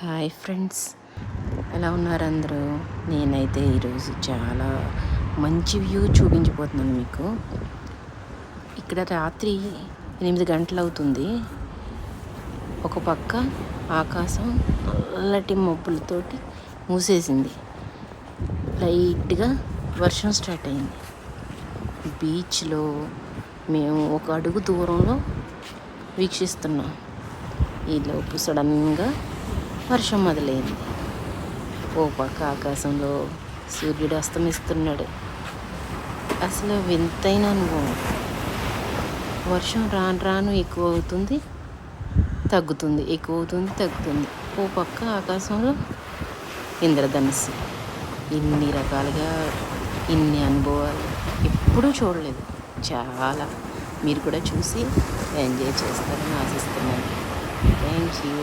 Hi friends, ఎలా ఉన్నారు అందరూ? నేనైతే ఈరోజు చాలా మంచి వ్యూ చూపించబోతున్నాను మీకు. ఇక్కడ రాత్రి 8 గంటలు అవుతుంది. ఒక పక్క ఆకాశం నల్లటి మబ్బులతోటి మూసేసింది. లైట్గా వర్షం స్టార్ట్ అయింది. బీచ్లో మేము ఒక అడుగు దూరంలో వీక్షిస్తున్నాం. ఈలోపు సడన్గా వర్షం మొదలైంది. ఓ పక్క ఆకాశంలో సూర్యుడు అస్తమిస్తున్నాడు. అసలు వింతైన అనుభవం. వర్షం రాను రాను ఎక్కువ అవుతుంది, తగ్గుతుంది, ఎక్కువ అవుతుంది, తగ్గుతుంది. ఓ పక్క ఆకాశంలో ఇంద్రధనుస్సు. ఇన్ని రకాలుగా ఇన్ని అనుభవాలు ఎప్పుడూ చూడలేదు. చాలా మీరు కూడా చూసి ఎంజాయ్ చేస్తారని ఆశిస్తున్నాను. Thank you.